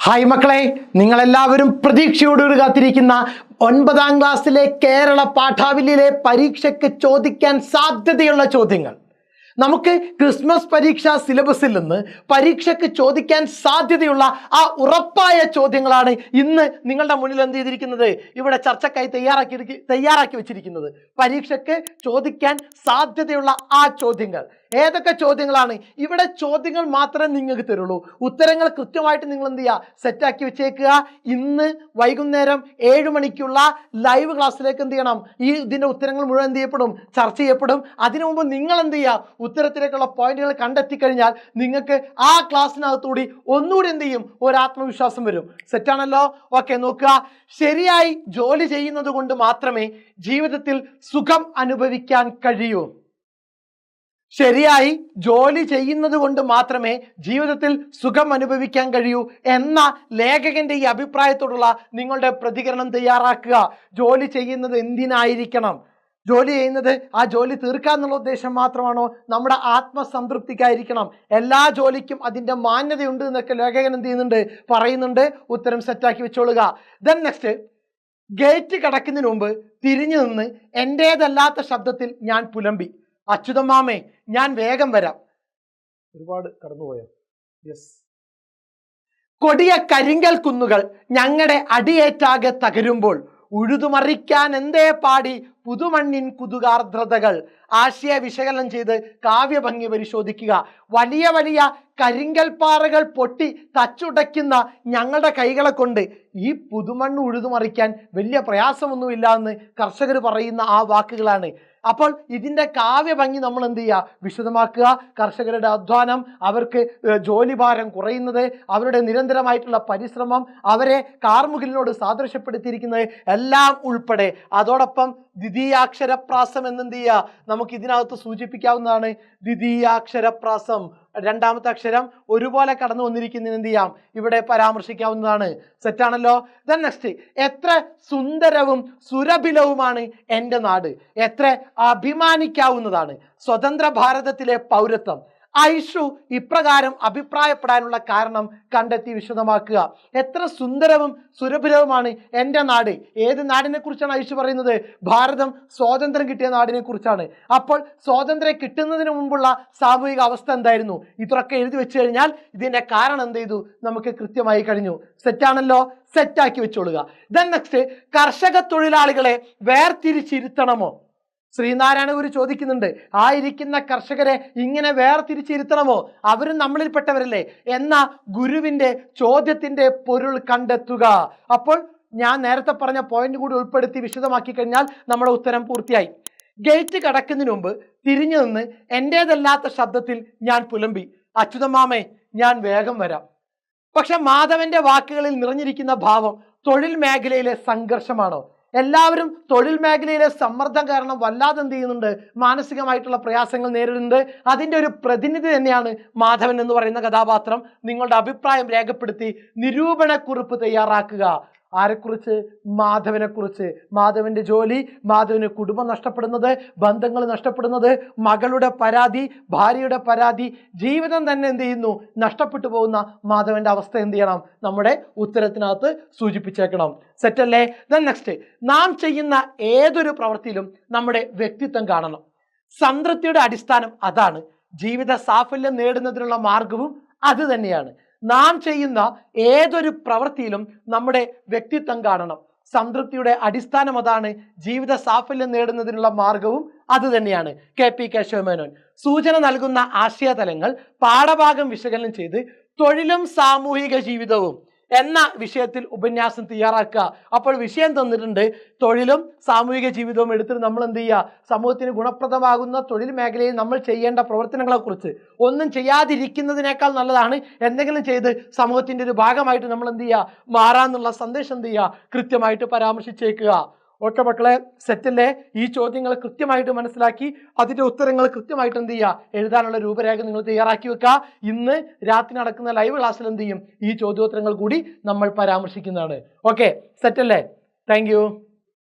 Hi മക്കളെ, നിങ്ങളെല്ലാവരും പ്രതീക്ഷയോടുകൂടി കാത്തിരിക്കുന്ന 9ാം ക്ലാസ്സിലെ കേരള പാഠാവലിയിലെ പരീക്ഷയ്ക്ക് ചോദിക്കാൻ സാധ്യതയുള്ള ചോദ്യങ്ങൾ. നമുക്ക് ക്രിസ്മസ് പരീക്ഷാ സിലബസിൽ നിന്ന് പരീക്ഷയ്ക്ക് ചോദിക്കാൻ സാധ്യതയുള്ള ആ ഉറപ്പായ ചോദ്യങ്ങളാണ് ഇന്ന് നിങ്ങളുടെ മുന്നിൽ എന്ത് ചെയ്തിരിക്കുന്നത്, ഇവിടെ ചർച്ചക്കായി തയ്യാറാക്കി വെച്ചിരിക്കുന്നത്. പരീക്ഷയ്ക്ക് ചോദിക്കാൻ സാധ്യതയുള്ള ആ ചോദ്യങ്ങൾ ഏതൊക്കെ ചോദ്യങ്ങളാണ്? ഇവിടെ ചോദ്യങ്ങൾ മാത്രമേ നിങ്ങൾക്ക് തരുള്ളൂ. ഉത്തരങ്ങൾ കൃത്യമായിട്ട് നിങ്ങൾ എന്ത് ചെയ്യുക, സെറ്റാക്കി വെച്ചേക്കുക. ഇന്ന് വൈകുന്നേരം 7 മണിക്കുള്ള ലൈവ് ക്ലാസ്സിലേക്ക് എന്ത് ചെയ്യണം, ഇതിൻ്റെ ഉത്തരങ്ങൾ മുഴുവൻ എന്ത് ചെയ്യപ്പെടും, ചർച്ച ചെയ്യപ്പെടും. അതിനു മുമ്പ് നിങ്ങൾ എന്ത് ചെയ്യുക, ഉത്തരത്തിലേക്കുള്ള പോയിന്റുകൾ കണ്ടെത്തി കഴിഞ്ഞാൽ നിങ്ങൾക്ക് ആ ക്ലാസ്സിനകത്തുകൂടി ഒന്നുകൂടി എന്ത് ചെയ്യും, ഒരു ആത്മവിശ്വാസം വരും. സെറ്റാണല്ലോ? ഓക്കെ, നോക്കുക. ശരിയായി ജോലി ചെയ്യുന്നത് കൊണ്ട് മാത്രമേ ജീവിതത്തിൽ സുഖം അനുഭവിക്കാൻ കഴിയൂ. ശരിയായി ജോലി ചെയ്യുന്നത് കൊണ്ട് മാത്രമേ ജീവിതത്തിൽ സുഖം അനുഭവിക്കാൻ കഴിയൂ എന്ന ലേഖകന്റെ ഈ അഭിപ്രായത്തോടുള്ള നിങ്ങളുടെ പ്രതികരണം തയ്യാറാക്കുക. ജോലി ചെയ്യുന്നത് എന്തിനായിരിക്കണം? ജോലി ചെയ്യുന്നത് ആ ജോലി തീർക്കാന്നുള്ള ഉദ്ദേശം മാത്രമാണോ? നമ്മുടെ ആത്മസംതൃപ്തിക്കായിരിക്കണം. എല്ലാ ജോലിക്കും അതിൻ്റെ മാന്യതയുണ്ട് എന്നൊക്കെ ലേഖകൻ എന്ത് ചെയ്യുന്നുണ്ട്, പറയുന്നുണ്ട്. ഉത്തരം സെറ്റാക്കി വെച്ചോളുക. ദെൻ നെക്സ്റ്റ്, ഗേറ്റ് കടക്കുന്നതിന് മുമ്പ് തിരിഞ്ഞു നിന്ന് എൻ്റേതല്ലാത്ത ശബ്ദത്തിൽ ഞാൻ പുലമ്പി, അച്യുതമാമേ ഞാൻ വേഗം വരാം. ഒരുപാട് കടന്നുപോയോ? യെസ്. കൊടിയ കരിങ്കൽ കുന്നുകൾ ഞങ്ങളുടെ അടിയേറ്റാകെ തകരുമ്പോൾ ഉഴുതുമറിക്കാൻ എന്തേ പാടി പുതുമണ്ണിൻ കുതുകാർദ്രതകൾ. ആശയ വിശകലനം ചെയ്ത് കാവ്യഭംഗി പരിശോധിക്കുക. വലിയ വലിയ കരിങ്കൽ പാറകൾ പൊട്ടി തച്ചുടയ്ക്കുന്ന ഞങ്ങളുടെ കൈകളെ കൊണ്ട് ഈ പുതുമണ്ണ് ഉഴുതുമറിക്കാൻ വലിയ പ്രയാസമൊന്നുമില്ല എന്ന് കർഷകർ പറയുന്ന ആ വാക്കുകളാണ്. അപ്പോൾ ഇതിൻ്റെ കാവ്യഭംഗി നമ്മൾ എന്ത് ചെയ്യുക, വിശദമാക്കുക. കർഷകരുടെ അധ്വാനം, അവർക്ക് ജോലിഭാരം കുറയുന്നത്, അവരുടെ നിരന്തരമായിട്ടുള്ള പരിശ്രമം, അവരെ കാർമുകിലിനോട് സാദൃശ്യപ്പെടുത്തിയിരിക്കുന്നത് എല്ലാം ഉൾപ്പെടെ. അതോടൊപ്പം ദ്വിതീയാക്ഷരപ്രാസം എന്നെന്ത് ചെയ്യുക, നമുക്ക് ഇതിനകത്ത് സൂചിപ്പിക്കാവുന്നതാണ്. ദ്വിതീയാക്ഷരപ്രാസം, രണ്ടാമത്തെ അക്ഷരം ഒരുപോലെ കടന്നു വന്നിരിക്കുന്നതിന് എന്ത് ചെയ്യാം, ഇവിടെ പരാമർശിക്കാവുന്നതാണ്. സെറ്റാണല്ലോ? ദെൻ നെക്സ്റ്റ്, എത്ര സുന്ദരവും സുരഭിലവുമാണ് എൻ്റെ നാട്, എത്ര അഭിമാനിക്കാവുന്നതാണ് സ്വതന്ത്ര ഭാരതത്തിലെ പൗരത്വം. ഐഷു ഇപ്രകാരം അഭിപ്രായപ്പെടാനുള്ള കാരണം കണ്ടെത്തി വിശദമാക്കുക. എത്ര സുന്ദരവും സുരഭിലവുമാണ് എൻ്റെ നാട്. ഏത് നാടിനെ കുറിച്ചാണ് ഐഷു പറയുന്നത്? ഭാരതം സ്വാതന്ത്ര്യം കിട്ടിയ നാടിനെ കുറിച്ചാണ്. അപ്പോൾ സ്വാതന്ത്ര്യം കിട്ടുന്നതിന് മുമ്പുള്ള സാമൂഹിക അവസ്ഥ എന്തായിരുന്നു? ഇതൊക്കെ എഴുതി വെച്ച് കഴിഞ്ഞാൽ ഇതിൻ്റെ കാരണം എന്ത് ചെയ്തു, നമുക്ക് കൃത്യമായി കഴിഞ്ഞു. സെറ്റാണല്ലോ? സെറ്റാക്കി വെച്ചോളുക. ദെൻ നെക്സ്റ്റ്, കർഷക തൊഴിലാളികളെ വേർതിരിച്ചിരുത്തണമോ? ശ്രീനാരായണ ഗുരു ചോദിക്കുന്നുണ്ട്, ആ ഇരിക്കുന്ന കർഷകരെ ഇങ്ങനെ വേർതിരിച്ചിരുത്തണമോ? അവരും നമ്മളിൽപ്പെട്ടവരല്ലേ എന്ന ഗുരുവിൻ്റെ ചോദ്യത്തിൻ്റെ പൊരുൾ കണ്ടെത്തുക. അപ്പോൾ ഞാൻ നേരത്തെ പറഞ്ഞ പോയിന്റ് കൂടി ഉൾപ്പെടുത്തി വിശദമാക്കി കഴിഞ്ഞാൽ നമ്മുടെ ഉത്തരം പൂർത്തിയായി. ഗേറ്റ് കടക്കുന്നതിന് മുമ്പ് തിരിഞ്ഞു നിന്ന് എൻ്റേതല്ലാത്ത ശബ്ദത്തിൽ ഞാൻ പുലമ്പി, അച്യുതമാമേ ഞാൻ വേഗം വരാം. പക്ഷെ മാധവന്റെ വാക്കുകളിൽ നിറഞ്ഞിരിക്കുന്ന ഭാവം തൊഴിൽ മേഖലയിലെ സംഘർഷമാണോ? എല്ലാവരും തൊഴിൽ മേഖലയിലെ സമ്മർദ്ദം കാരണം വല്ലാതെ എന്ത് ചെയ്യുന്നുണ്ട്, മാനസികമായിട്ടുള്ള പ്രയാസങ്ങൾ നേരിടുന്നുണ്ട്. അതിൻ്റെ ഒരു പ്രതിനിധി തന്നെയാണ് മാധവൻ എന്ന് പറയുന്ന കഥാപാത്രം. നിങ്ങളുടെ അഭിപ്രായം രേഖപ്പെടുത്തി നിരൂപണക്കുറിപ്പ് തയ്യാറാക്കുക. ആരെക്കുറിച്ച്? മാധവനെ കുറിച്ച്. മാധവന്റെ ജോലി, മാധവന് കുടുംബം നഷ്ടപ്പെടുന്നത്, ബന്ധങ്ങൾ നഷ്ടപ്പെടുന്നത്, മകളുടെ പരാതി, ഭാര്യയുടെ പരാതി, ജീവിതം തന്നെ എന്ത് ചെയ്യുന്നു, നഷ്ടപ്പെട്ടു പോകുന്ന മാധവന്റെ അവസ്ഥ എന്ത് ചെയ്യണം, നമ്മുടെ ഉത്തരത്തിനകത്ത് സൂചിപ്പിച്ചേക്കണം. സെറ്റല്ലേ? ദെൻ നെക്സ്റ്റ്, നാം ചെയ്യുന്ന ഏതൊരു പ്രവൃത്തിയിലും നമ്മുടെ വ്യക്തിത്വം കാണണം. സംതൃപ്തിയുടെ അടിസ്ഥാനം അതാണ്. ജീവിത സാഫല്യം നേടുന്നതിനുള്ള മാർഗവും അത് തന്നെയാണ്. നാം ചെയ്യുന്ന ഏതൊരു പ്രവൃത്തിയിലും നമ്മുടെ വ്യക്തിത്വം കാണണം. സംതൃപ്തിയുടെ അടിസ്ഥാനം അതാണ്. ജീവിത സാഫല്യം നേടുന്നതിനുള്ള മാർഗവും അത് തന്നെയാണ്. KP കേശവമേനോൻ സൂചന നൽകുന്ന ആശയതലങ്ങൾ പാഠഭാഗം വിശകലനം ചെയ്ത് തൊഴിലും സാമൂഹിക ജീവിതവും എന്ന വിഷയത്തിൽ ഉപന്യാസം തയ്യാറാക്കുക. അപ്പോൾ വിഷയം തന്നിട്ടുണ്ട്, തൊഴിലും സാമൂഹിക ജീവിതവും എടുത്തിട്ട് നമ്മൾ എന്ത് ചെയ്യുക, സമൂഹത്തിന് ഗുണപ്രദമാകുന്ന തൊഴിൽ മേഖലയിൽ നമ്മൾ ചെയ്യേണ്ട പ്രവർത്തനങ്ങളെക്കുറിച്ച്. ഒന്നും ചെയ്യാതിരിക്കുന്നതിനേക്കാൾ നല്ലതാണ് എന്തെങ്കിലും ചെയ്ത് സമൂഹത്തിൻ്റെ ഒരു ഭാഗമായിട്ട് നമ്മൾ എന്ത് ചെയ്യുക, മാറാന്നുള്ള സന്ദേശം എന്ത് ചെയ്യുക, കൃത്യമായിട്ട് പരാമർശിച്ചേക്കുക. ഓക്കെ മക്കളെ, സെറ്റല്ലേ? ഈ ചോദ്യങ്ങൾ കൃത്യമായിട്ട് മനസ്സിലാക്കി അതിൻ്റെ ഉത്തരങ്ങൾ കൃത്യമായിട്ട് എന്ത് ചെയ്യുക, എഴുതാനുള്ള രൂപരേഖ നിങ്ങൾ തയ്യാറാക്കി വെക്കുക. ഇന്ന് രാത്രി നടക്കുന്ന ലൈവ് ക്ലാസ്സിൽ എന്ത് ചെയ്യും, ഈ ചോദ്യോത്തരങ്ങൾ കൂടി നമ്മൾ പരാമർശിക്കുന്നതാണ്. ഓക്കെ, സെറ്റല്ലേ? Thank U.